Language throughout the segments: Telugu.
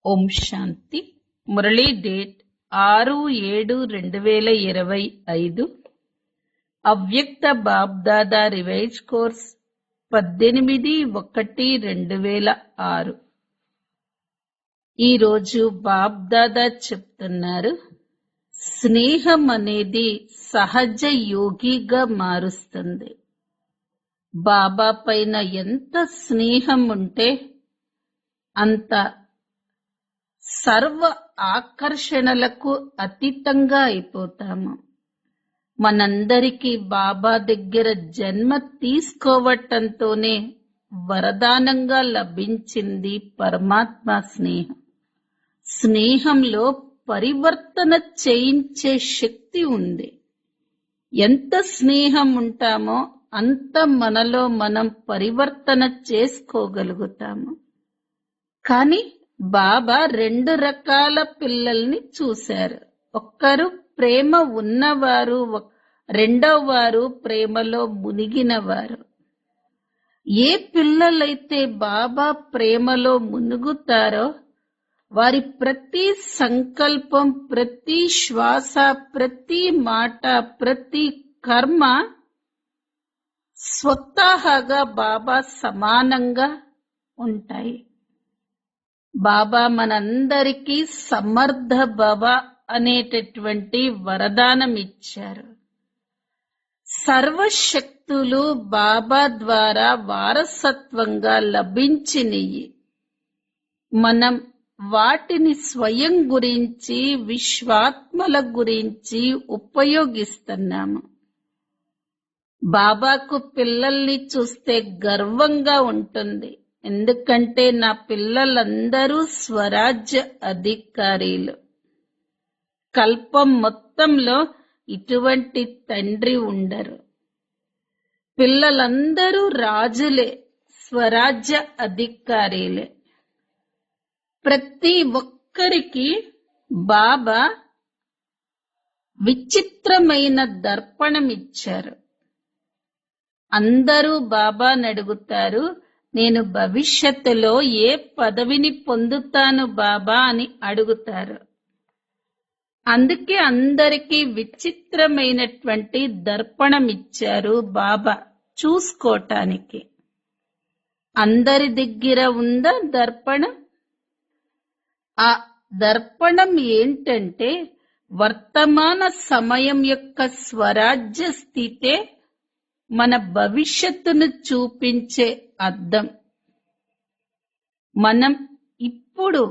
ఓం శాంతి. మురళీ డేట్ 6/7/2025. అవ్యక్త బాబ్దాదా రివైజ్ కోర్స్ 18/1/2006. ఈరోజు బాబ్దాదా చెప్తున్నారు, స్నేహం అనేది సహజ యోగిగా మారుస్తుంది. బాబా పైన ఎంత స్నేహం ఉంటే అంత సర్వ ఆకర్షణలకు అతీతంగా అయిపోతాము. మనందరికీ బాబా దగ్గర జన్మ తీసుకోవటంతోనే వరదానంగా లభించింది పరమాత్మ స్నేహం. స్నేహంలో పరివర్తన చేయించే శక్తి ఉంది. ఎంత స్నేహం ఉంటామో అంత మనలో మనం పరివర్తన చేసుకోగలుగుతాము. కానీ బాబా 2 రకాల పిల్లల్ని చూశారు. ఒక్కరు ప్రేమ ఉన్నవారు, రెండవ వారు ప్రేమలో మునిగినవారు. ఏ పిల్లలైతే బాబా ప్రేమలో మునుగుతారో వారి ప్రతి సంకల్పం, ప్రతి శ్వాస, ప్రతి మాట, ప్రతి కర్మ స్వతహాగా బాబా సమానంగా ఉంటాయి. బాబా మనందరికీ సమర్థ భవ అనేటటువంటి వరదానం ఇచ్చారు. సర్వశక్తులు బాబా ద్వారా వారసత్వంగా లభించినయి. మనం వాటిని స్వయం గురించి, విశ్వాత్మల గురించి ఉపయోగిస్తున్నాము. బాబాకు పిల్లల్ని చూస్తే గర్వంగా ఉంటుంది. ఎందుకంటే నా పిల్లలందరూ స్వరాజ్య అధికారీలు. కల్పం మొత్తంలో ఇటువంటి తండ్రి ఉండరు. పిల్లలందరూ రాజులే, స్వరాజ్య అధికారీలే. ప్రతి ఒక్కరికి బాబా విచిత్రమైన దర్పణమిచ్చారు. అందరూ బాబాని అడుగుతారు, నేను భవిష్యత్తులో ఏ పదవిని పొందుతాను బాబా అని అడుగుతారు. అందుకే అందరికీ విచిత్రమైనటువంటి దర్పణమిచ్చారు బాబా చూసుకోటానికి. అందరి దగ్గర ఉందా దర్పణం? ఆ దర్పణం ఏంటంటే వర్తమాన సమయం యొక్క స్వరాజ్య స్థితే మన భవిష్యత్తును చూపించే అద్దం. మనం ఇప్పుడు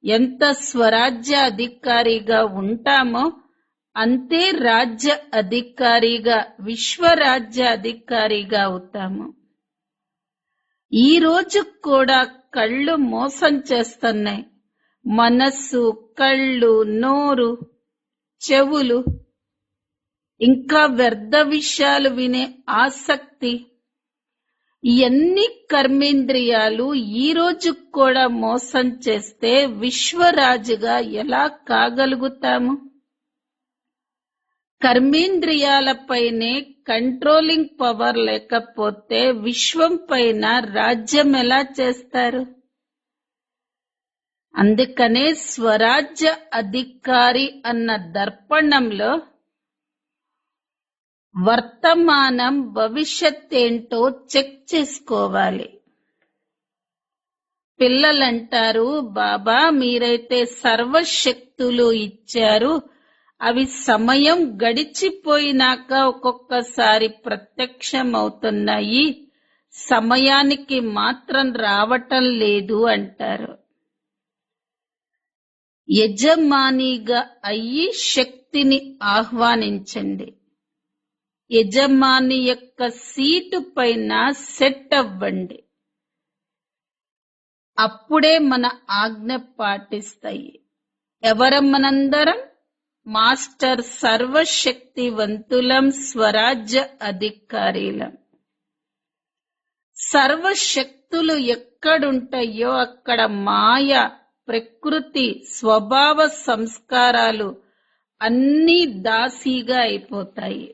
ఎంత స్వరాజ్య అధికారిగా ఉంటామో అంతే రాజ్య అధికారిగా, విశ్వరాజ్య అధికారిగా అవుతాము. ఈ రోజు కూడా కళ్ళు మోసం చేస్తున్నాయి. మనస్సు, కళ్ళు, నోరు, చెవులు, ఇంకా వ్యర్థ విషయాలు వినే ఆసక్తి, ఇవన్నీ కర్మేంద్రియాలు ఈ రోజు కూడా మోసం చేస్తే విశ్వరాజుగా ఎలా కాగలుగుతాము? కర్మేంద్రియాలపైనే కంట్రోలింగ్ పవర్ లేకపోతే విశ్వం పైన రాజ్యం ఎలా చేస్తారు? అందుకనే స్వరాజ్య అధికారి అన్న దర్పణంలో వర్తమానం, భవిష్యత్ ఏంటో చెక్ చేసుకోవాలి. పిల్లలంటారు, బాబా మీరైతే సర్వశక్తులు ఇచ్చారు, అవి సమయం గడిచిపోయినాక ఒక్కొక్కసారి ప్రత్యక్షమవుతున్నాయి, సమయానికి మాత్రం రావటం లేదు అంటారు. యజమానిగా అయ్యి శక్తిని ఆహ్వానించండి. యజమాని యొక్క సీటు పైన సెట్ అవ్వండి. అప్పుడే మన ఆజ్ఞ పాటిస్తాయి. ఎవరం మనందరం? మాస్టర్ సర్వశక్తివంతులం, స్వరాజ్య అధికారీలం. సర్వశక్తులు ఎక్కడుంటాయో అక్కడ మాయ, ప్రకృతి, స్వభావ సంస్కారాలు అన్నీ దాసీగా అయిపోతాయి.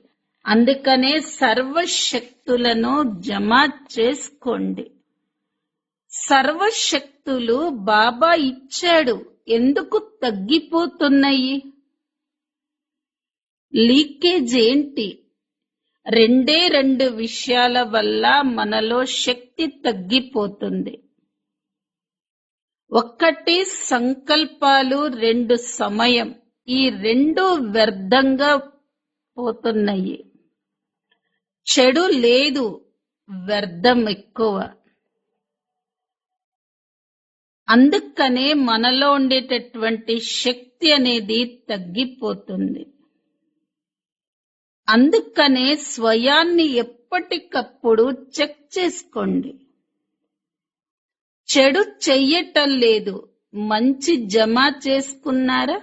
అందుకనే సర్వశక్తులను జమ చేసుకోండి. సర్వశక్తి శక్తులు బాబా ఇచ్చాడు, ఎందుకు తగ్గిపోతున్నాయి? లీకేజ్ ఏంటి? రెండే రెండు విషయాల వల్ల మనలో శక్తి తగ్గిపోతుంది. ఒకటి సంకల్పాలు, రెండు సమయం. ఈ రెండు వ్యర్థంగా పోతున్నాయి. చెడు లేదు, వ్యర్థం ఎక్కువ. అందుకనే మనలో ఉండేటటువంటి శక్తి అనేది తగ్గిపోతుంది. అందుకనే స్వయాన్ని ఎప్పటికప్పుడు చెక్ చేసుకోండి. చెడు చెయ్యటం లేదు, మంచి జమ చేసుకున్నారా?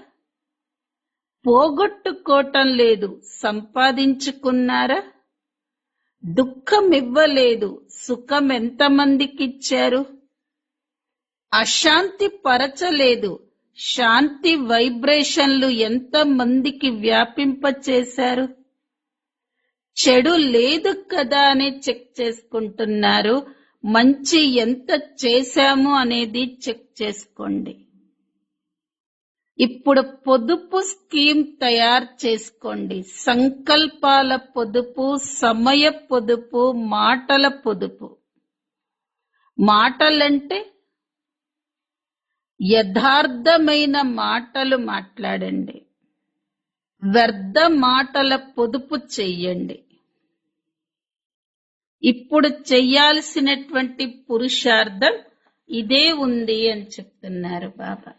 పోగొట్టుకోవటం లేదు, సంపాదించుకున్నారా? దుఃఖం ఇవ్వలేదు, సుఖం ఎంతమందికిచ్చారు? అశాంతి పరచలేదు, శాంతి వైబ్రేషన్లు ఎంతమందికి వ్యాపింపచేశారు? చెడు లేదు కదా అని చెక్ చేసుకుంటున్నారు. మంచి ఎంత చేశాము అనేది చెక్ చేసుకోండి. ఇప్పుడు పొదుపు స్కీమ్ తయారు చేసుకోండి. సంకల్పాల పొదుపు, సమయ పొదుపు, మాటల పొదుపు. మాటలంటే యథార్థమైన మాటలు మాట్లాడండి. వ్యర్థ మాటల పొదుపు చెయ్యండి. ఇప్పుడు చెయ్యాల్సినటువంటి పురుషార్థం ఇదే ఉంది అని చెప్తున్నారు బాబా.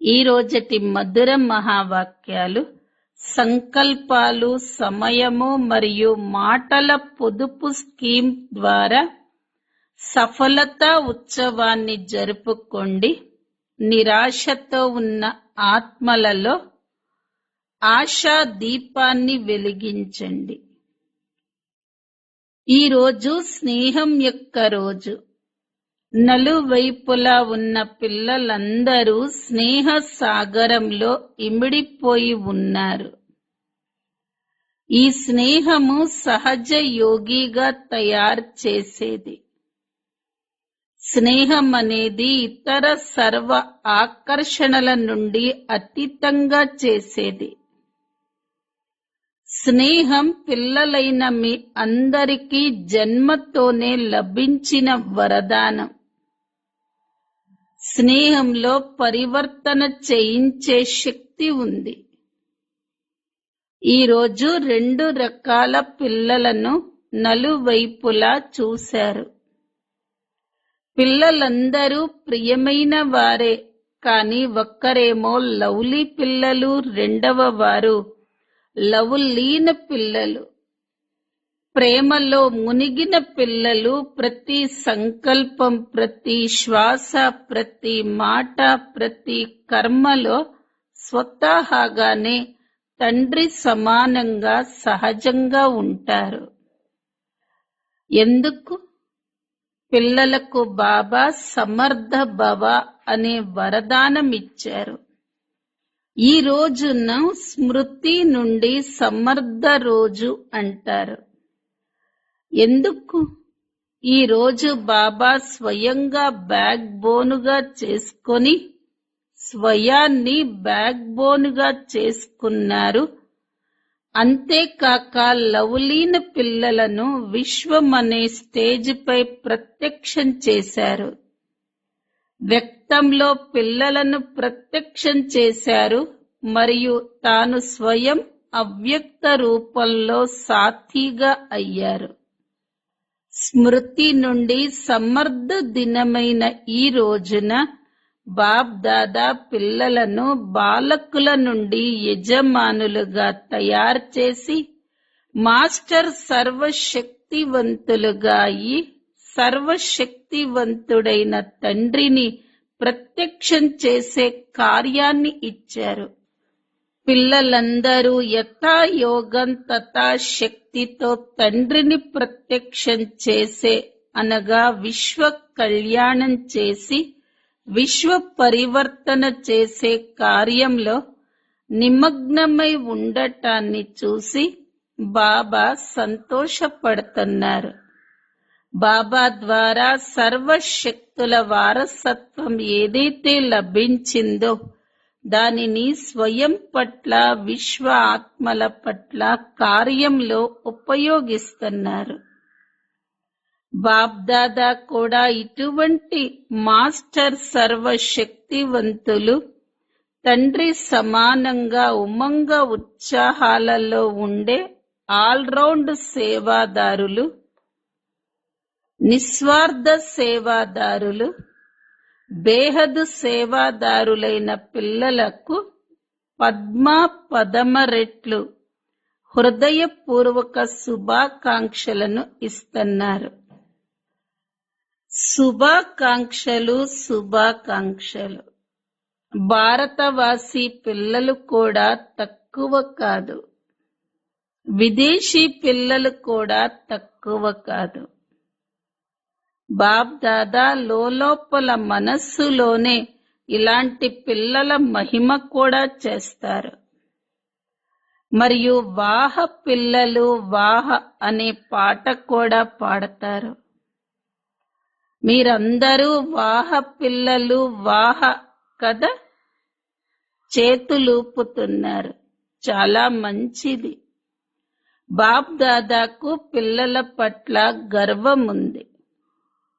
ఈ రోజటి మధుర మహావాక్యాలు సంకల్పాలు, సమయము మరియు మాటల పొదుపు స్కీమ్ ద్వారా సఫలతా ఉత్సవాన్ని జరుపుకోండి. నిరాశతో ఉన్న ఆత్మలలో ఆశా దీపాన్ని వెలిగించండి. ఈ రోజు స్నేహం యొక్క రోజు. నలువైపులా ఉన్న పిల్లలందరూ స్నేహ సాగరంలో ఇమిడిపోయి ఉన్నారు. ఈ స్నేహము సహజ యోగిగా తయారు చేసేది. స్నేహం అనేది ఇతర సర్వ ఆకర్షణల నుండి అతీతంగా చేసేది. స్నేహం పిల్లలైన మీ అందరికీ జన్మతోనే లభించిన వరదానం. స్నేహంలో పరివర్తన చేయించే శక్తి ఉంది. ఈరోజు రెండు రకాల పిల్లలను నలువైపులా చూశారు. పిల్లలందరూ ప్రియమైన వారే, కాని ఒక్కరేమో లవ్లీ పిల్లలు, రెండవ వారు లవులీన పిల్లలు. ప్రేమలో మునిగిన పిల్లలు ప్రతి సంకల్పం, ప్రతి శ్వాస, ప్రతి మాట, ప్రతి కర్మలో స్వతహాగానే తండ్రి సమానంగా సహజంగా ఉంటారు. ఎందుకు? పిల్లలకు బాబా సమర్థ భవ అనే వరదానం ఇచ్చారు. ఈ రోజును స్మృతి నుండి సమర్థ రోజు అంటారు. ఎందుకు? ఈ రోజు బాబా స్వయంగా బ్యాక్ బోనుగా చేసుకొని స్వయాన్ని బ్యాక్ బోనుగా చేసుకున్నారు. అంతేకాక లవలీన పిల్లలను విశ్వం అనే స్టేజ్ పై ప్రత్యక్షం చేశారు. వ్యక్తంలో పిల్లలను ప్రత్యక్షం చేశారు మరియు తాను స్వయం అవ్యక్త రూపంలో సాథీగా అయ్యారు. స్మృతి నుండి సమర్థ దినమైన ఈ రోజున బాబ్ దాదా పిల్లలను బాలకుల నుండి యజమానులుగా తయారు చేసి మాస్టర్ సర్వశక్తివంతులుగా అయి సర్వశక్తివంతుడైన తండ్రిని ప్రత్యక్షం చేసే కార్యాన్ని ఇచ్చారు. పిల్లలందరూ యథాయోగం తథా శక్తితో తండ్రిని ప్రత్యక్షం చేసే అనగా విశ్వ కళ్యాణం చేసి విశ్వ పరివర్తన చేసే కార్యంలో నిమగ్నమై ఉండటాన్ని చూసి బాబా సంతోషపడుతున్నారు. బాబా ద్వారా సర్వశక్తుల వారసత్వం ఏదైతే లభించిందో దానిని స్వయం పట్ల విశ్వ ఆత్మల పట్ల కార్యంలో ఉపయోగిస్తున్నారు. బాబ్దాదా కూడా ఇటువంటి మాస్టర్ సర్వశక్తివంతులు, తండ్రి సమానంగా ఉమంగ ఉత్సాహాలలో ఉండే ఆల్రౌండ్ సేవాదారులు, నిస్వార్థ సేవాదారులు, బేహదు సేవాదారులైన పిల్లలకు పద్మ రెట్లు హృదయపూర్వక శుభాకాంక్షలను ఇస్తున్నారు. శుభాకాంక్షలు, శుభాకాంక్షలు. భారతవాసి పిల్లలు కూడా తక్కువ కాదు, విదేశీ పిల్లలు కూడా తక్కువ కాదు. బాబ్ దాదా లోపల మనస్సులోనే ఇలాంటి పిల్లల మహిమ కూడా చేస్తారు. మరియు వాహ పిల్లలు వాహ అనే పాట కూడా పాడతారు. మీరందరూ వాహ పిల్లలు వాహ కదా, చేతులూపుతున్నారు. చాలా మంచిది. బాబ్ దాదాకు పిల్లల పట్ల గర్వం ఉంది.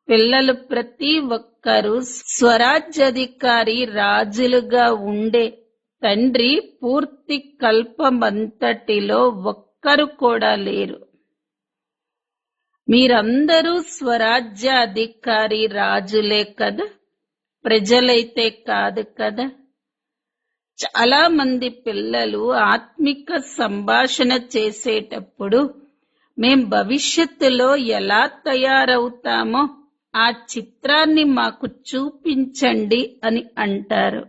పిల్లలు ప్రతి ఒక్కరూ స్వరాజ్యాధికారి రాజులుగా ఉండే తండ్రి పూర్తి కల్పమంతటిలో ఒక్కరు కూడా లేరు. మీరందరూ స్వరాజ్య అధికారి రాజులే కదా, ప్రజలైతే కాదు కదా. చాలా మంది పిల్లలు ఆత్మిక సంభాషణ చేసేటప్పుడు మేం భవిష్యత్తులో ఎలా తయారవుతామో ఆ చిత్రాన్ని మాకు చూపించండి అని అంటారు.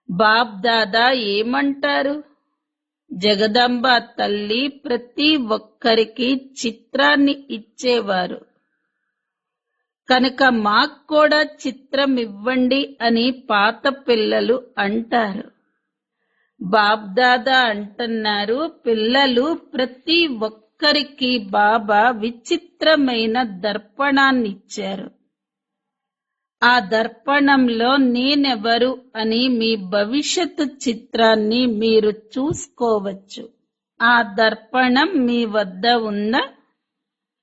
బాబ్ దాదా ఏమంటారు? జగదంబ తల్లి ప్రతి ఒక్కరికి చిత్రాన్ని ఇచ్చేవారు కనుక మాకు కూడా చిత్రం ఇవ్వండి అని పాత పిల్లలు అంటారు. బాబ్ దాదా అంటున్నారు, పిల్లలు ప్రతి ఒక్కరికి బాబా విచిత్రమైన దర్పణాన్నిచ్చారు. ఆ దర్పణంలో నేనెవరు అని మీ భవిష్యత్తు చిత్రాన్ని మీరు చూసుకోవచ్చు. ఆ దర్పణం మీ వద్ద ఉందా?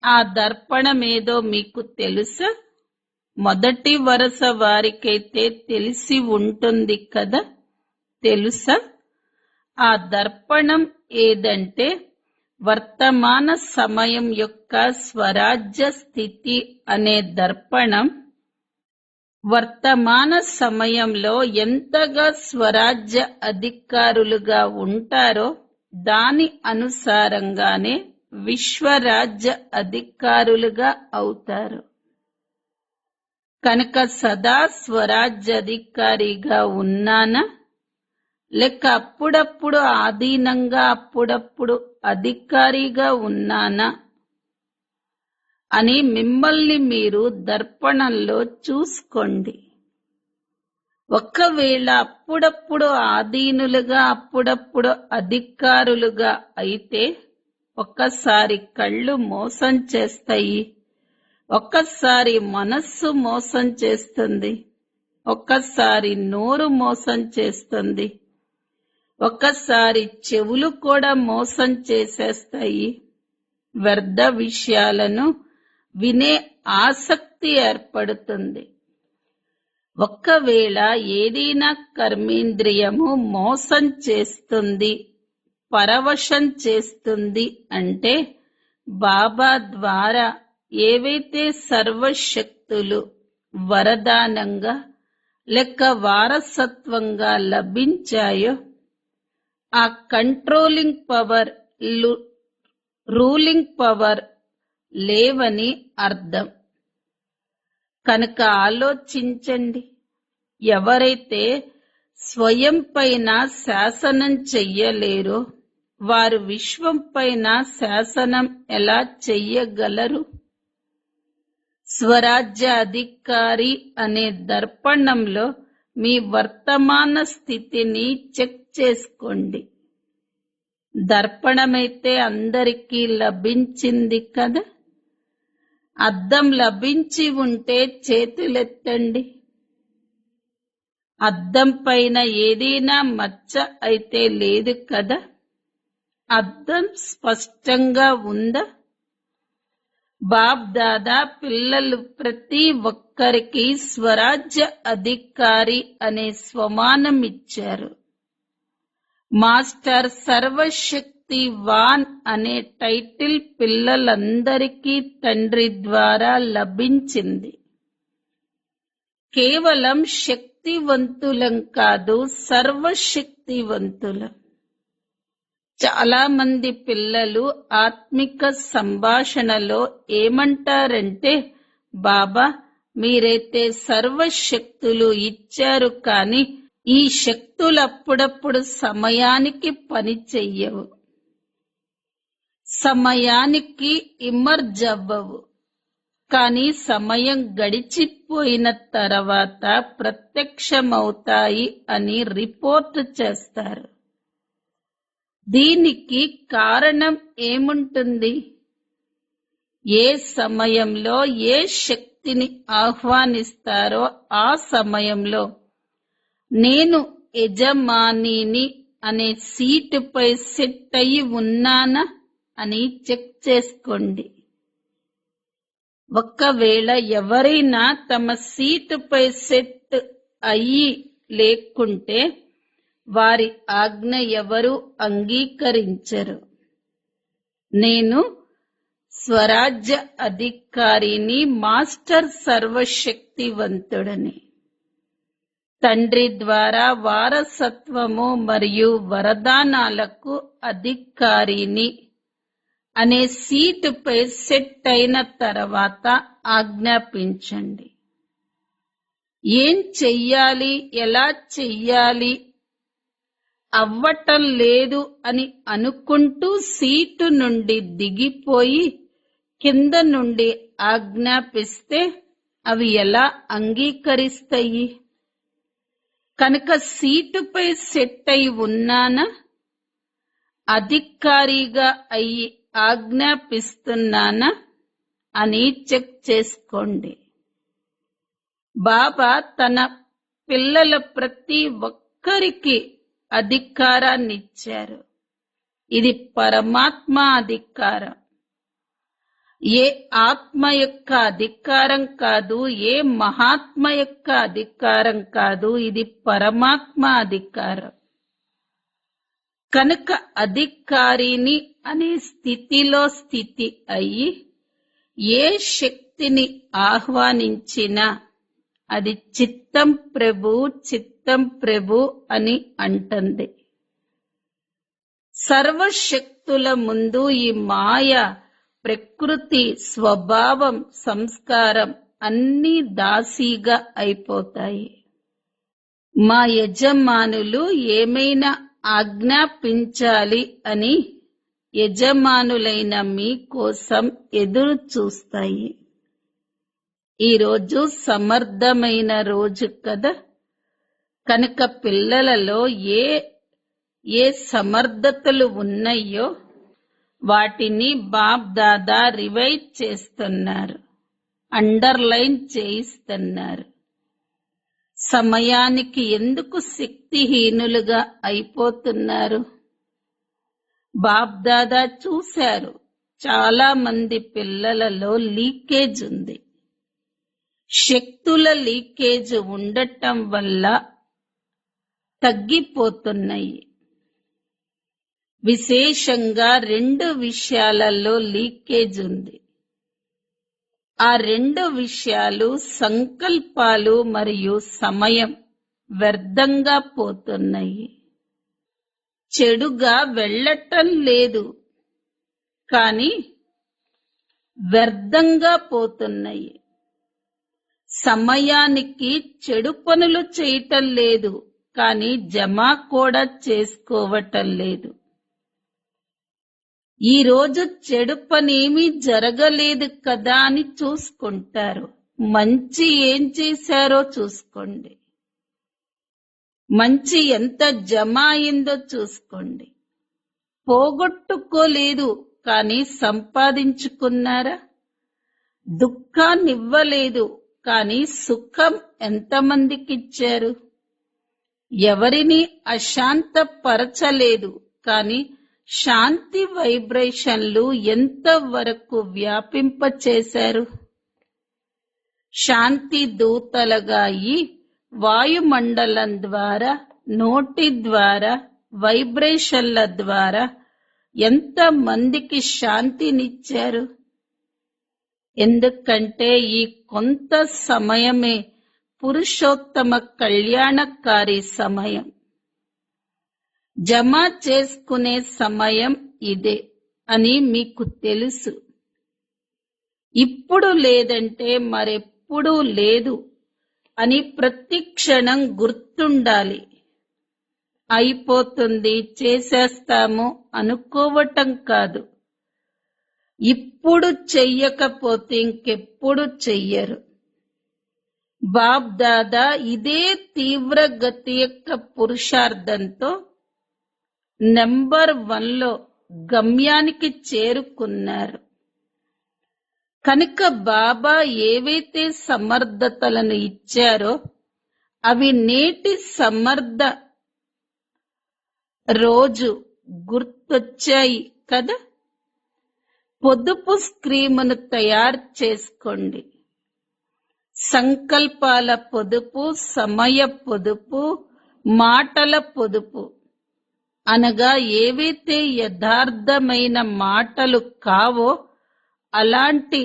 ఆ దర్పణమేదో మీకు తెలుసా? మొదటి వరుస వారికైతే తెలిసి ఉంటుంది కదా, తెలుసా? ఆ దర్పణం ఏదంటే వర్తమాన సమయం యొక్క స్వరాజ్య స్థితి అనే దర్పణం. వర్తమాన సమయంలో ఎంతగా స్వరాజ్య అధికారులుగా ఉంటారో దాని అనుసారంగానే విశ్వరాజ్య అధికారులుగా అవుతారు. కనుక సదా స్వరాజ్యాధికారిగా ఉన్నానా, లేక అప్పుడప్పుడు ఆధీనంగా అప్పుడప్పుడు అధికారిగా ఉన్నానా అని మిమ్మల్ని మీరు దర్పణంలో చూసుకోండి. ఒకవేళ అప్పుడప్పుడు ఆధీనులుగా అప్పుడప్పుడు అధికారులుగా అయితే ఒక్కసారి కళ్ళు మోసం చేస్తాయి, ఒక్కసారి మనస్సు మోసం చేస్తుంది, ఒక్కసారి నోరు మోసం చేస్తుంది, ఒక్కసారి చెవులు కూడా మోసం చేసేస్తాయి. వ్యర్థ విషయాలను వినే ఆసక్తి ఏర్పడుతుంది. ఒక్కవేళ ఏదైనా కర్మేంద్రియము మోసం చేస్తుంది, పరవశం చేస్తుంది అంటే బాబా ద్వారా ఏవైతే సర్వశక్తులు వరదానంగా లేక వారసత్వంగా లభించాయో ఆ కంట్రోలింగ్ పవర్, రూలింగ్ పవర్ లేవని అర్థం. కనుక ఆలోచించండి, ఎవరైతే స్వయం పైన శాసనం చెయ్యలేరో వారు విశ్వం పైన శాసనం ఎలా చెయ్యగలరు? స్వరాజ్య అధికారి అనే దర్పణంలో మీ వర్తమాన స్థితిని చెక్ చేసుకోండి. దర్పణమైతే అందరికీ లభించింది కదా. అద్దం లభించి ఉంటే చేతులెత్తండి. అద్దం పైన ఏదైనా మచ్చ అయితే లేదు కదా? అద్దం స్పష్టంగా ఉందా? బాప్ దాదా పిల్లలు ప్రతి ఒక్కరికి స్వరాజ్య అధికారి అనే స్వమానం ఇచ్చారు. మాస్టర్ సర్వశక్తివాన్ అనే టైటిల్ పిల్లలందరికీ తండ్రి ద్వారా లభించింది. కేవలం శక్తివంతులం కాదు, సర్వశక్తివంతులం. చాలా మంది పిల్లలు ఆత్మిక సంభాషణలో ఏమంటారంటే, బాబా మీరైతే సర్వశక్తులు ఇచ్చారు, కానీ ఈ శక్తులప్పుడప్పుడు సమయానికి పని చెయ్యవు, సమయానికి ఇమర్జ్ అవ్వవు. కానీ సమయం గడిచిపోయిన తర్వాత ప్రత్యక్షమవుతాయి అని రిపోర్ట్ చేస్తారు. దీనికి కారణం ఏముంటుంది? ఏ సమయంలో ఏ శక్తిని ఆహ్వానిస్తారో ఆ సమయంలో నేను యజమానిని అనే సీటుపై సెట్ అయి ఉన్నానా అని చెక్ చేసుకోండి. ఒకవేళ ఎవరైనా తమ సీటుపై సెట్ అయ్యి లేకుంటే వారి ఆజ్ఞ ఎవరు అంగీకరించరు. నేను స్వరాజ్య అధికారిని, మాస్టర్ సర్వశక్తివంతుడని. తండ్రి ద్వారా వారసత్వము మరియు వరదానాలకు అధికారిని అనే సీటుపై సెట్ అయిన తర్వాత ఆజ్ఞాపించండి. ఏం చెయ్యాలి, ఎలా చెయ్యాలి అవ్వటం లేదు అని అనుకుంటూ సీటు నుండి దిగిపోయి కింద నుండి ఆజ్ఞాపిస్తే అవి ఎలా అంగీకరిస్తాయి? కనుక సీటుపై సెట్ అయి ఉన్నానా, అధికారిగా అయి ఆజ్ఞాపిస్తున్నానా అని చెక్ చేసుకోండి. బాబా తన పిల్లల ప్రతి ఒక్కరికి అధికారాన్నిచ్చారు. ఇది పరమాత్మ అధికారం. ఏ ఆత్మ యొక్క అధికారం కాదు, ఏ మహాత్మ యొక్క అధికారం కాదు, ఇది పరమాత్మ అధికారం. కనుక అధికారిని అనే స్థితిలో స్థితి అయ్యి ఏ శక్తిని ఆహ్వానించినా అది చిత్తం ప్రభు, చిత్తం ప్రభు అని అంటుంది. సర్వశక్తుల ముందు ఈ మాయ, ప్రకృతి, స్వభావం, సంస్కారం అన్నీ దాసీగా అయిపోతాయి. మా యజమానులు ఏమైనా ఆజ్ఞాపించాలి అని యజమానులైన మీ కోసం ఎదురు చూస్తాయి. ఈరోజు సమర్థమైన రోజు కదా, కనుక పిల్లలలో ఏ సమర్థతలు ఉన్నాయో వాటిని బాప్ దాదా రివైజ్ చేస్తున్నారు, అండర్లైన్ చేయిస్తున్నారు. సమయానికి ఎందుకు శక్తిహీనులుగా అయిపోతున్నారు? బాప్ దాదా చూశారు, చాలా మంది పిల్లలలో లీకేజ్ ఉంది. శక్తుల లీకేజ్ ఉండటం వల్ల తగ్గిపోతున్నాయి. విశేషంగా 2 విషయాలలో లీకేజ్ ఉంది. ఆ 2 విషయాలు సంకల్పాలు మరియు సమయం వ్యర్థంగా పోతున్నాయి. చెడుగా వెళ్ళటం లేదు, కానీ వ్యర్థంగా పోతున్నాయి. సమయానికి చెడు పనులు చేయటం లేదు, కానీ జమ కూడా చేసుకోవటం లేదు. ఈ రోజు చెడు పనేమీ జరగలేదు కదా అని చూసుకుంటారు. మంచి ఏం చేశారో చూసుకోండి. మంచి ఎంత జమ అయిందో చూసుకోండి. పోగొట్టుకోలేదు, కానీ సంపాదించుకున్నారా? దుఃఖాన్నివ్వలేదు, కానీ సుఖం ఎంతమందికిచ్చారు? ఎవరిని అశాంతపరచలేదు, కానీ శాంతి వైబ్రేషన్లు ఎంతవరకు వ్యాపింపచేశారు? శాంతి దూతలుగా అయి వాయుమండలం ద్వారా, నోటి ద్వారా, వైబ్రేషన్ల ద్వారా ఎంత మందికి శాంతినిచ్చారు? ఎందుకంటే ఈ కొంత సమయమే పురుషోత్తమ కళ్యాణకారి సమయం. జమ చేసుకునే సమయం ఇదే అని మీకు తెలుసు. ఇప్పుడు లేదంటే మరెప్పుడూ లేదు అని ప్రతి క్షణం గుర్తుండాలి. అయిపోతుంది, చేసేస్తాము అనుకోవటం కాదు. ఇప్పుడు చెయ్యకపోతే ఇంకెప్పుడు చెయ్యరు. బాప్ దాదా ఇదే తీవ్రగతి యొక్క పురుషార్థంతో నెంబర్ 1లో గమ్యానికి చేరుకున్నారు. కనుక బాబా ఏవైతే సమర్థతలను ఇచ్చారో అవి నేటి సమర్థ రోజు గుర్తొచ్చాయి కదా. పొదుపు స్క్రీమును తయారు చేసుకోండి. సంకల్పాల పొదుపు, సమయ పొదుపు, మాటల పొదుపు అనగా ఏవైతే యథార్థమైన మాటలు కావో అలాంటి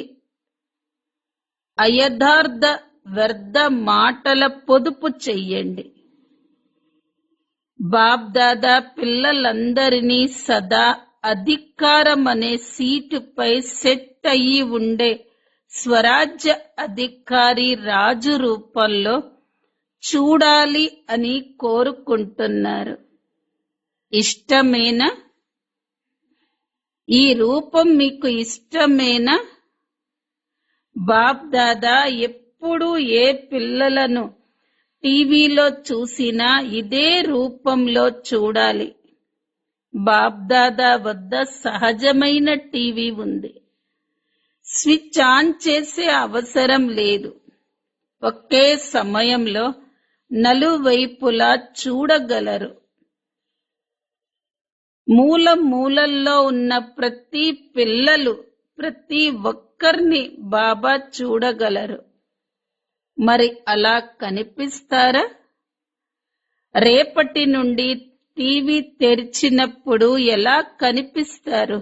అయథార్థ వ్యర్థ మాటల పొదుపు చెయ్యండి. బాప్ దాదా పిల్లలందరినీ సదా అధికారం అనే సీటుపై సెట్ అయ్యి ఉండే స్వరాజ్య అధికారి రాజు రూపంలో చూడాలి అని కోరుకుంటున్నారు. ఇష్టమేనా? ఈ రూపం మీకు ఇష్టమేనా? బాప్ దాదా ఎప్పుడు ఏ పిల్లలను టీవీలో చూసినా ఇదే రూపంలో చూడాలి. బాప్ దాదా వద్ద సహజమైన టీవీ ఉంది. స్విచ్ ఆన్ చేసే అవసరం లేదు. ఒకే సమయంలో నలువైపులా చూడగలరు. మూల మూలల్లో ఉన్న ప్రతి పిల్లలు, ప్రతి ఒక్కరిని బాబా చూడగలరు. మరి అలా కనిపిస్తారా? రేపటి నుండి టీవీ తెరిచినప్పుడు ఎలా కనిపిస్తారు?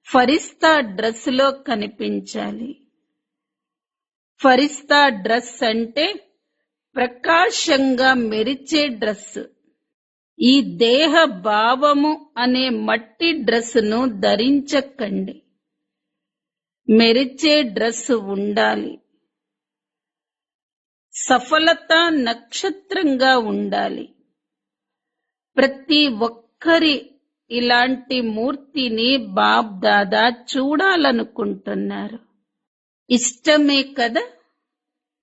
ఫరిస్తా డ్రెస్సులో కనిపించాలి. ఫరిస్తా డ్రెస్ అంటే ప్రకాశంగా మెరిచే డ్రెస్. ఈ దేహ భావము అనే మట్టి డ్రెస్సును ధరించకండి. మెరిచే డ్రెస్ ఉండాలి. సఫలత నక్షత్రంగా ఉండాలి. ప్రతి ఒక్కరి ఇలాంటి మూర్తిని బాప్ దాదా చూడాలనుకుంటున్నారు. ఇష్టమే కదా.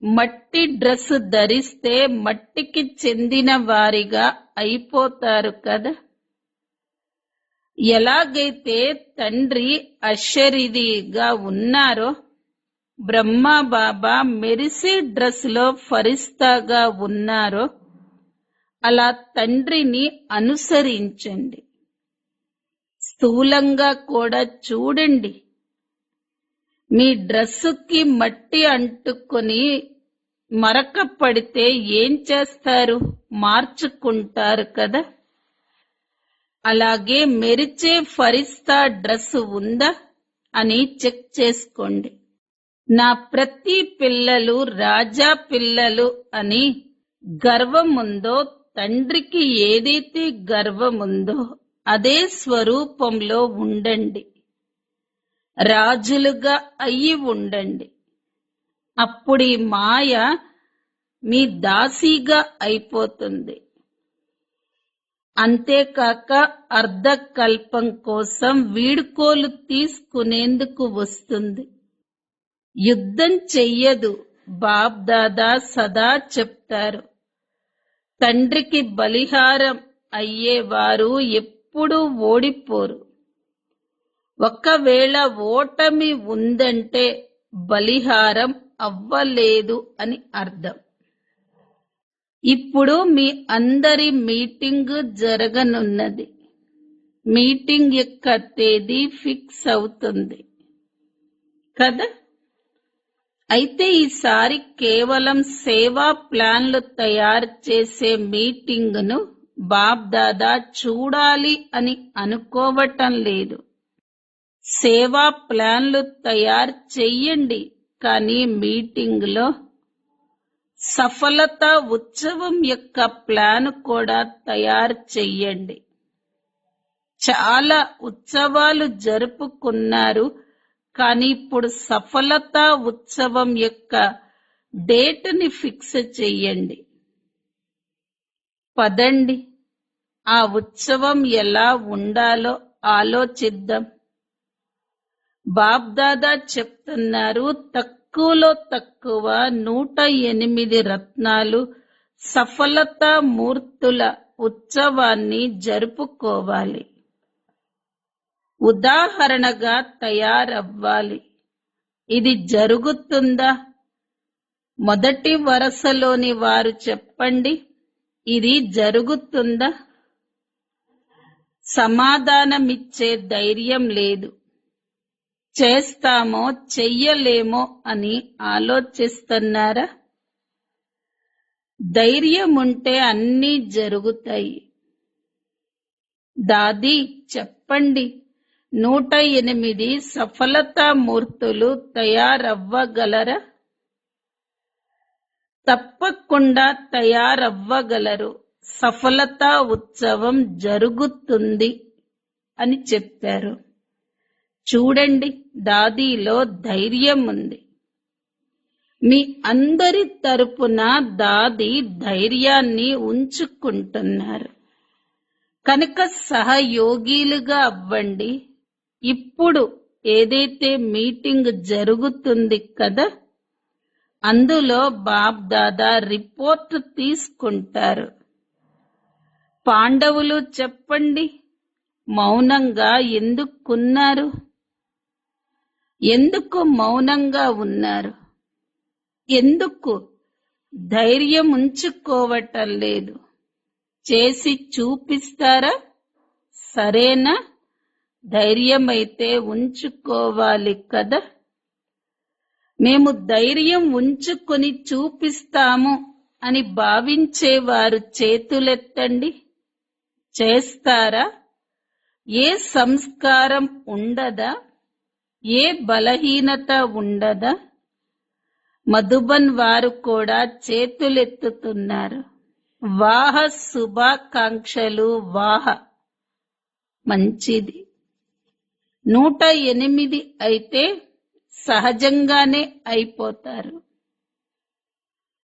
మట్టి డ్రెస్ ధరిస్తే మట్టికి చెందిన వారిగా అయిపోతారు కదా. ఎలాగైతే తండ్రి అశరీరిగా ఉన్నారో, బ్రహ్మా బాబా మెరిసే డ్రెస్ లో ఫరిస్తాగా ఉన్నారో, అలా తండ్రిని అనుసరించండి. స్థూలంగా కూడా చూడండి. మీ డ్రెస్సుకి మట్టి అంటుకొని మరక పడితే ఏం చేస్తారు? మార్చుకుంటారు కదా. అలాగే మెరిచే ఫరిస్తా డ్రెస్ ఉందా అని చెక్ చేసుకోండి. నా ప్రతి పిల్లలు రాజా పిల్లలు అని గర్వముందో, తండ్రికి ఏదైతే గర్వముందో అదే స్వరూపంలో ఉండండి. రాజులుగా అయ్యి ఉండండి. అప్పుడు ఈ మాయ మీ దాసీగా అయిపోతుంది. అంతేకాక అర్ధకల్పం కోసం వీడ్కోలు తీసుకునేందుకు వస్తుంది. యుద్ధం చెయ్యదు. బాప్ దాదా సదా చెప్తారు, తండ్రికి బలిహారం అయ్యేవారు ఎప్పుడూ ఓడిపోరు. ఒకవేళ ఓటమి ఉందంటే బలిహారం అవ్వలేదు అని అర్థం. ఇప్పుడు మీ అందరి మీటింగ్ జరగనున్నది. మీటింగ్ యొక్క తేదీ ఫిక్స్ అవుతుంది కదా. అయితే ఈసారి కేవలం సేవా ప్లాన్లు తయారు చేసే మీటింగును బాబ్దాదా చూడాలి అని అనుకోవటం లేదు. సేవా ప్లాన్లు తయారు చెయ్యండి, కానీ మీటింగులో సఫలత ఉత్సవం యొక్క ప్లాన్ కూడా తయారు చెయ్యండి. చాలా ఉత్సవాలు జరుపుకున్నారు, కానీ ఇప్పుడు సఫలతా ఉత్సవం యొక్క డేట్ని ఫిక్స్ చెయ్యండి. పదండి, ఆ ఉత్సవం ఎలా ఉండాలో ఆలోచిద్దాం. బాబ్దాదా చెప్తున్నారు, తక్కువలో తక్కువ 108 రత్నాలు సఫలతా మూర్తుల ఉత్సవాన్ని జరుపుకోవాలి. ఉదాహరణగా తయారవ్వాలి. ఇది జరుగుతుందా? మొదటి వరుసలోని వారు చెప్పండి, ఇది జరుగుతుందా? సమాధానమిచ్చే ధైర్యం లేదు. చేస్తామో చెయ్యలేమో అని ఆలోచిస్తున్నారా? ధైర్యం ఉంటే అన్నీ జరుగుతాయి. దాదీ చెప్పండి, 108 సఫలతా మూర్తులు తయారవ్వగలరా? తప్పకుండా తయారవ్వగలరు. సఫలతా ఉత్సవం జరుగుతుంది అని చెప్పారు. చూడండి, దాదీలో ధైర్యం ఉంది. మీ అందరి తరపున దాది ధైర్యాన్ని ఉంచుకుంటున్నారు కనుక సహయోగిలుగా అవ్వండి. ఇప్పుడు ఏదైతే మీటింగ్ జరుగుతుంది కదా, అందులో బాబ్దాదా రిపోర్ట్ తీసుకుంటారు. పాండవులు చెప్పండి, మౌనంగా ఎందుకున్నారు? ఎందుకు మౌనంగా ఉన్నారు? ఎందుకు ధైర్యం ఉంచుకోవటం లేదు? చేసి చూపిస్తారా? సరేనా? ధైర్యమైతే ఉంచుకోవాలి కదా. మేము ధైర్యం ఉంచుకొని చూపిస్తాము అని భావించేవారు చేతులెత్తండి. చేస్తారా? ఏ సంస్కారం ఉండదా? ఏ బలహీనత ఉండదా? మధుబన్ వారు కూడా చేతులెత్తుతున్నారు. వాహ, శుభాకాంక్షలు. వాహ, మంచిది. 108 అయితే సహజంగానే అయిపోతారు.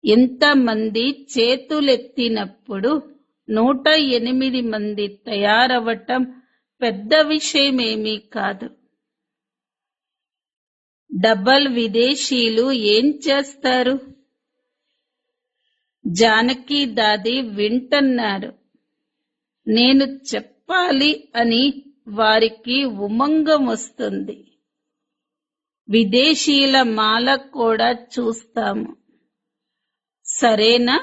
ఇంతమంది చేతులెత్తినప్పుడు 108 మంది తయారవటం పెద్ద విషయమేమీ కాదు. డబల్ విదేశీయులు ఏం చేస్తారు? జానకి దాది వింటున్నారు. నేను చెప్పాలి అని వారికి ఉమంగం వస్తుంది. విదేశీయుల మాల కూడా చూస్తాము. సరేనా?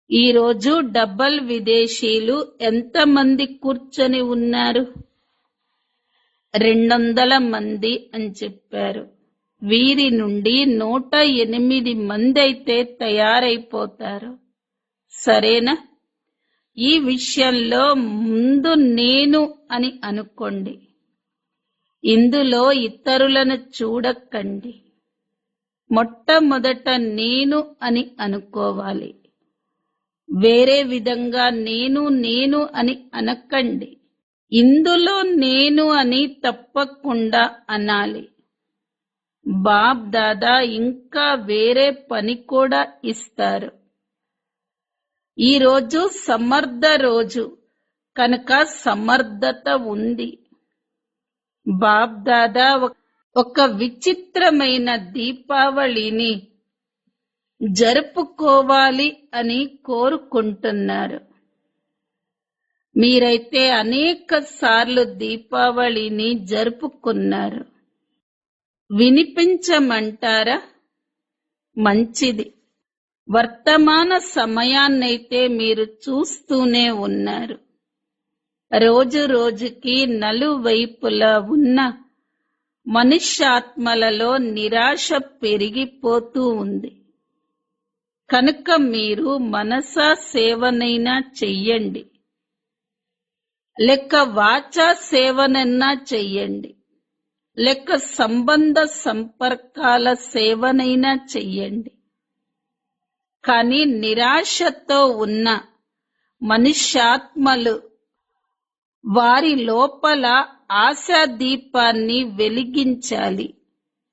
ఈరోజు డబల్ విదేశీయులు ఎంతమంది కూర్చొని ఉన్నారు? 200 మంది అని చెప్పారు. వీరి నుండి 108 మంది అయితే తయారైపోతారు. సరేనా? ఈ విషయంలో ముందు నేను అని అనుకోండి. ఇందులో ఇతరులను చూడకండి. మొట్టమొదట నేను అని అనుకోవాలి. వేరే విధంగా నేను అని అనకండి. ఇందులో నేను అని తప్పకుండా అనాలి. బాబ్ దాదా ఇంకా వేరే పని కూడా ఇస్తారు. ఈరోజు సమర్థ రోజు కనుక సమర్థత ఉంది. బాబ్ దాదా ఒక విచిత్రమైన దీపావళిని జరుపుకోవాలి అని కోరుకుంటున్నారు. మీరైతే అనేక సార్లు దీపావళిని జరుపుకున్నారు. వినిపించమంటారా? మంచిది. వర్తమాన సమయాన్నైతే మీరు చూస్తూనే ఉన్నారు. రోజు రోజుకి నలువైపులా ఉన్న మనుష్యాత్మలలో నిరాశ పెరిగిపోతూ ఉంది. కనుక మీరు మనసా సేవనైనా చెయ్యండి, లేక వాచా సేవనైనా చెయ్యండి, లేక సంబంధ సంపర్కాల సేవనైనా చెయ్యండి. కానీ నిరాశతో ఉన్న మనుష్యాత్మలు వారి లోపల ఆశా దీపాన్ని వెలిగించాలి.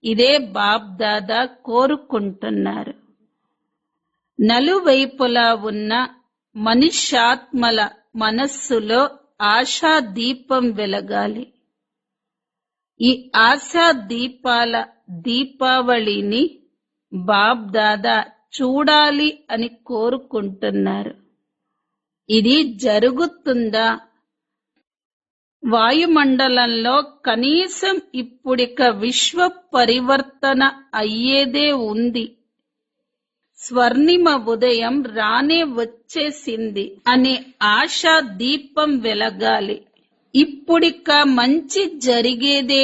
ఇదే బాబ్దాదా కోరుకుంటున్నారు. నలువైపులా ఉన్న మనుష్యాత్మల మనస్సులో ఆశా దీపం వెలగాలి. ఈ ఆశా దీపాల దీపావళిని బాబ్దాదా చూడాలి అని కోరుకుంటున్నారు. ఇది జరుగుతుందా? వాయుమండలంలో కనీసం ఇప్పుడిక విశ్వ పరివర్తన అయ్యేదే ఉంది. స్వర్ణిమ ఉదయం రానే వచ్చేసింది అనే ఆశా దీపం వెలగాలి. ఇప్పుడిక మంచి జరిగేదే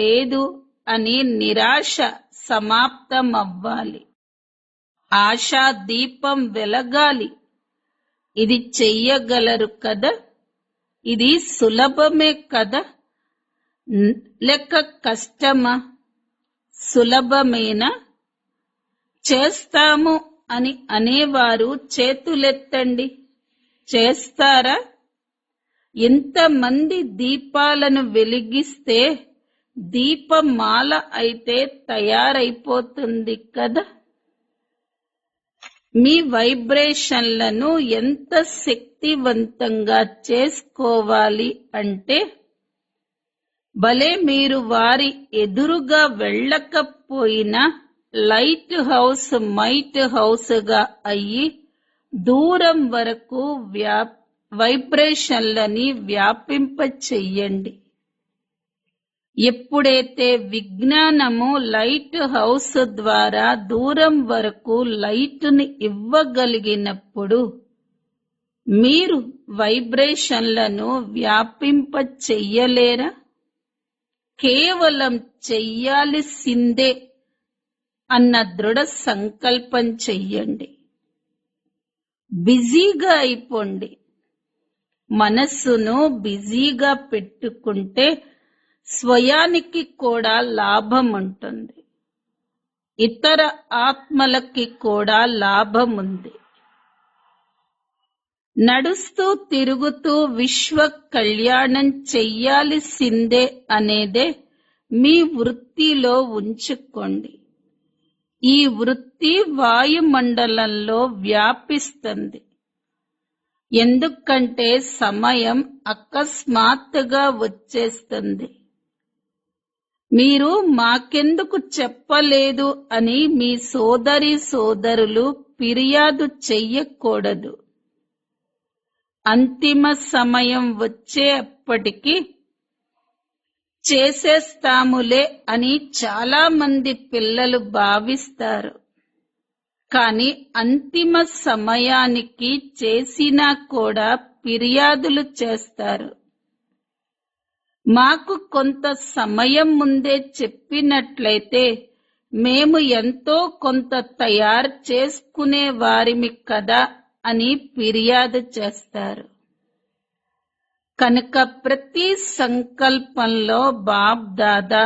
లేదు అని నిరాశ సమాప్తమవ్వాలి. ఆశా దీపం వెలగాలి. ఇది చెయ్యగలరు కదా? ఇది సులభమే కదా? లేక కష్టమా? సులభమేనా? చేస్తాము అని అనేవారు చేతులెత్తండి. చేస్తారా? ఎంతమంది దీపాలను వెలిగిస్తే దీపమాల అయితే తయారైపోతుంది కదా? మీ వైబ్రేషన్లను ఎంత శక్తివంతంగా చేసుకోవాలి అంటే, భలే మీరు వారి ఎదురుగా వెళ్ళకపోయినా లైట్ హౌస్ మైట్ హౌస్ గా అయ్యి దూరం వరకు వైబ్రేషన్లని వ్యాపింప చెయ్యండి. ఎప్పుడైతే విజ్ఞానము లైట్ హౌస్ ద్వారా దూరం వరకు లైటుని ఇవ్వగలిగినప్పుడు మీరు వైబ్రేషన్లను వ్యాపింప చెయ్యలేరా? కేవలం చెయ్యాల్సిందే అన్న దృఢ సంకల్పం చెయ్యండి. బిజీగా అయిపోండి. మనస్సును బిజీగా పెట్టుకుంటే స్వయానికి కూడా లాభం ఉంటుంది, ఇతర ఆత్మలకి కూడా లాభం ఉంది. నడుస్తూ తిరుగుతూ విశ్వ కళ్యాణం చెయ్యాల్సిందే అనేదే మీ వృత్తిలో ఉంచుకోండి. ఈ వృత్తి వాయుమండలంలో వ్యాపిస్తుంది. ఎందుకంటే సమయం అకస్మాత్తుగా వచ్చేస్తుంది. మీరు మాకెందుకు చెప్పలేదు అని మీ సోదరులు ఫిర్యాదు చెయ్యకూడదు. అంతిమ సమయం వచ్చేప్పటికి చేసేస్తాములే అని చాలా మంది పిల్లలు భావిస్తారు. కానీ అంతిమ సమయానికి చేసినా కూడా ఫిర్యాదులు చేస్తారు. మాకు కొంత సమయం ముందే చెప్పినట్లయితే మేము ఎంతో కొంత తయారు చేసుకునే వారిమి కదా అని ఫిర్యాదు చేస్తారు. కనుక ప్రతి సంకల్పంలో బాబ్ దాదా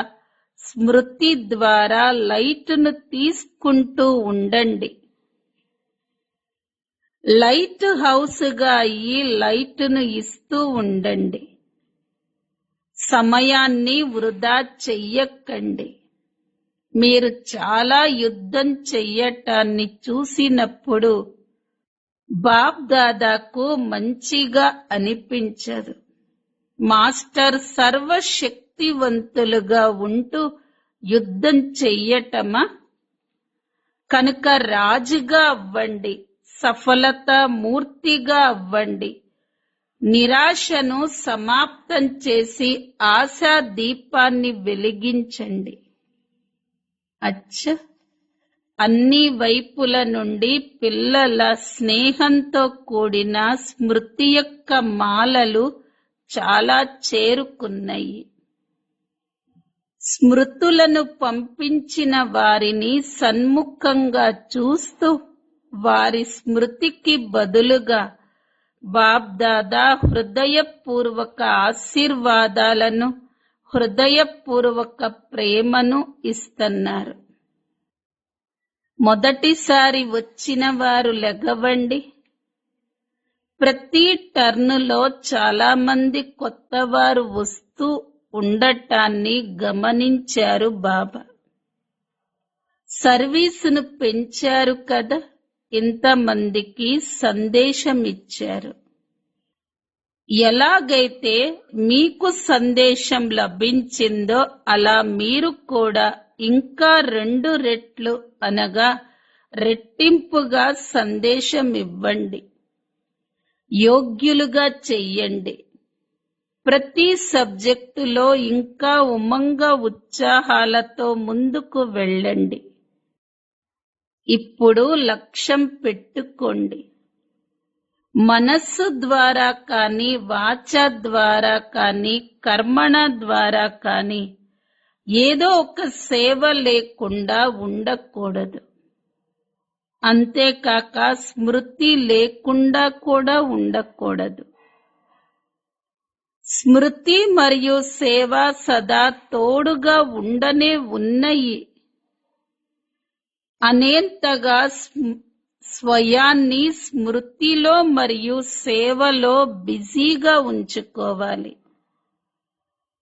స్మృతి ద్వారా లైటును తీసుకుంటూ ఉండండి. లైట్ హౌస్ గా అయ్యి లైటును ఇస్తూ ఉండండి. సమయాన్ని వృధా చెయ్యకండి. మీరు చాలా యుద్ధం చెయ్యటాన్ని చూసినప్పుడు బాప్ దాదాకు మంచిగా అనిపించదు. మాస్టర్ సర్వశక్తివంతులుగా ఉంటూ యుద్ధం చెయ్యటమా? కనుక రాజుగా అవ్వండి, సఫలత మూర్తిగా అవ్వండి. నిరాశను సమాప్తం చేసి ఆశా దీపాన్ని వెలిగించండి. అచ్చ, అన్ని వైపుల నుండి పిల్లల స్నేహంతో కూడిన స్మృతి యొక్క మాలలు చాలా చేరుకున్నాయి. స్మృతులను పంపించిన వారిని సన్ముఖంగా చూస్తూ వారి స్మృతికి బదులుగా బాబ్దాదా హృదయపూర్వక ఆశీర్వాదాలను, హృదయపూర్వక ప్రేమను ఇస్తున్నారు. మొదటిసారి వచ్చిన వారు లెగవండి. ప్రతి టర్నులో చాలా మంది కొత్త వారు వస్తూ ఉండటాన్ని గమనించారు బాబా. సర్వీసును పెంచారు కదా, ఇంతమందికి సందేశం ఇచ్చారు. ఎలాగైతే మీకు సందేశం లభించిందో అలా మీరు కూడా ఇంకా 2 రెట్లు అనగా రెట్టింపుగా సందేశం ఇవ్వండి. యోగ్యులుగా చెయ్యండి. ప్రతి సబ్జెక్టులో ఇంకా ఉమంగ ఉత్సాహాలతో ముందుకు వెళ్ళండి. ఇప్పుడు లక్ష్యం పెట్టుకోండి. మనస్సు ద్వారా కానీ, వాచ ద్వారా కానీ, కర్మణ ద్వారా కానీ ఏదో ఒక సేవ లేకుండా ఉండకూడదు. అంతేకాక స్మృతి లేకుండా కూడా ఉండకూడదు. స్మృతి మరియు సేవ సదా తోడుగా ఉండనే ఉన్నాయి. అనేంతగా స్వయాన్ని స్మృతిలో మరియు సేవలో బిజీగా ఉంచుకోవాలి.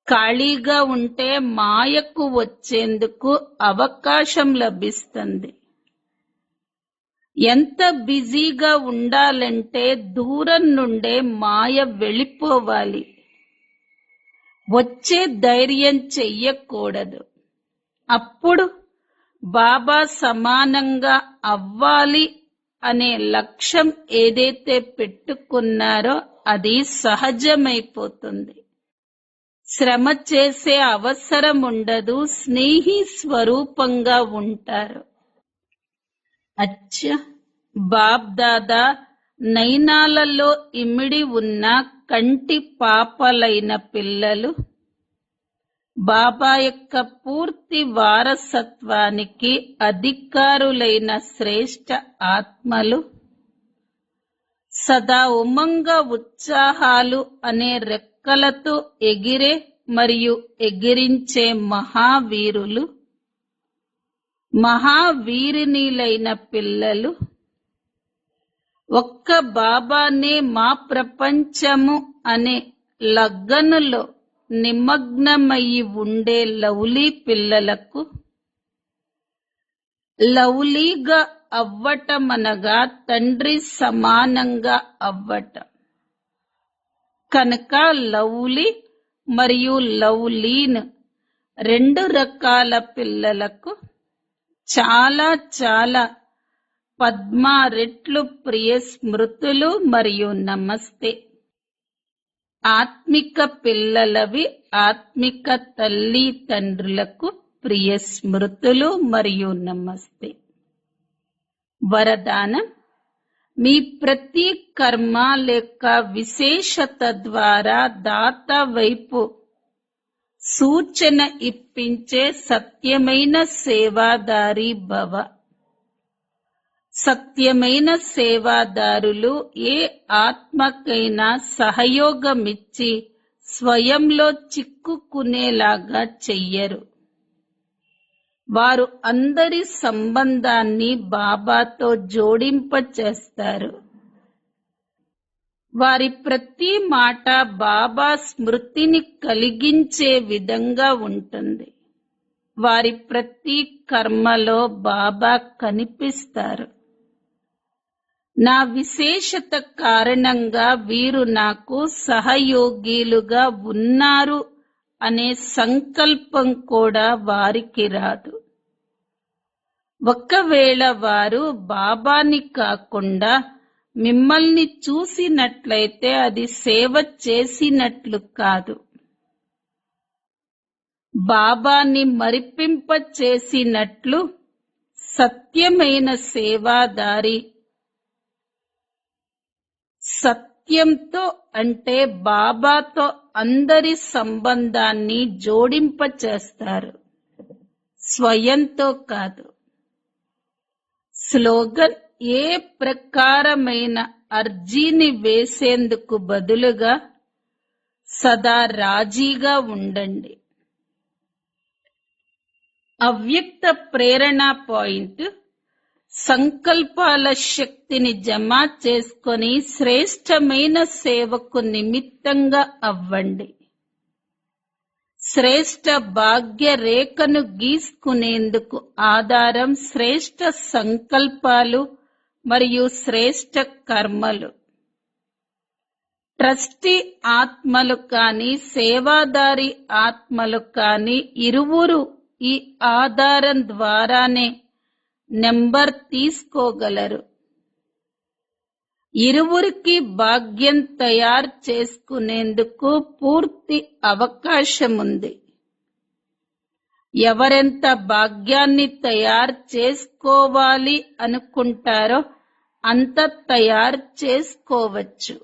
ఖాళీగా ఉంటే మాయకు వచ్చేందుకు అవకాశం లభిస్తుంది. ఎంత బిజీగా ఉండాలంటే దూరం నుండే మాయ వెళ్ళిపోవాలి. వచ్చే ధైర్యం చెయ్యకూడదు. అప్పుడు బాబా సమానంగా అవ్వాలి అనే లక్ష్యం ఏదైతే పెట్టుకున్నారో అది సహజమైపోతుంది. శ్రమ చేసే అవసరం ఉండదు. స్నేహి స్వరూపంగా ఉంటారు. అచ్చ, బాప్ దాదా నయనాలలో ఇమిడి ఉన్న కంటి పాపలైన పిల్లలు బాబా యొక్క పూర్తి వారసత్వానికి అధికారులైన శ్రేష్ఠ ఆత్మలు. సదా ఉమంగ ఉత్సాహాలు అనే రెక్కలతో ఎగిరే మరియు ఎగిరించే మహావీరులు, మహావీరిణీలైన పిల్లలు. ఒక్క బాబానే మా ప్రపంచము అనే లగ్గనులో నిమగ్నమయ్యి ఉండే లవ్లీ పిల్లలకు లవ్లీగా అవ్వటమనగా తండ్రి సమానంగా అవ్వటం. కనుక లవ్లీ మరియు లవ్లీన్ 2 రకాల పిల్లలకు చాలా చాలా పద్మా రెట్లు ప్రియ స్మృతులు మరియు నమస్తే. ఆత్మిక పిల్లలవి ఆత్మిక తల్లి తండ్రులకు ప్రియ స్మృతులు మరియు నమస్తే. వరదానం: మీ ప్రతి కర్మ లేక విశేషత ద్వారా దాత వైపు సూచన ఇప్పించే సత్యమైన సేవాదారి భవ. సత్యమైన సేవాదారులు ఏ ఆత్మకైనా సహయోగమిచ్చి స్వయంలో చిక్కుకునేలాగా చెయ్యరు. వారు అందరి సంబంధాన్ని బాబాతో జోడింపచేస్తారు. వారి ప్రతి మాట బాబా స్మృతిని కలిగించే విధంగా ఉంటుంది. వారి ప్రతి కర్మలో బాబా కనిపిస్తారు. నా విశేషత కారణంగా వీరు నాకు సహయోగిలుగా ఉన్నారు అనే సంకల్పం కూడా వారికి రాదు. ఒకవేళ వారు బాబాని కాకుండా మిమ్మల్ని చూసినట్లయితే అది సేవ చేసినట్లు కాదు. బాబాని మరిపింప చేసినట్లు సత్యమైన సేవాదారి సత్యంతో అంటే బాబాతో అందరి సంబంధాన్ని జోడింపచేస్తారు, స్వయంతో కాదు. స్లోగన్ ఏ ప్రకారమైన అర్జీని వేసేందుకు బదులుగా సదా రాజీగా ఉండండి. అవ్యక్త ప్రేరణ పాయింట్ సంకల్పాల శక్తిని జమ చేసుకొని శ్రేష్టమైన సేవకు నిమిత్తంగా అవ్వండి. శ్రేష్ట భాగ్య రేఖను గీసుకునేందుకు ఆధారం శ్రేష్ట సంకల్పాలు మరియు శ్రేష్ట కర్మలు. ట్రస్టీ ఆత్మలు కాని సేవాదారి ఆత్మలు కాని ఇరువురు ఈ ఆధారం ద్వారానే నెంబర్ తీసుకోగలరు. ఇరువురికి భాగ్యం తయారు చేసుకునేందుకు పూర్తి అవకాశముంది. ఎవరెంత భాగ్యాన్ని తయారు చేసుకోవాలి అనుకుంటారో అంత తయారు చేసుకోవచ్చు.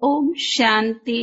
ఓం శాంతి.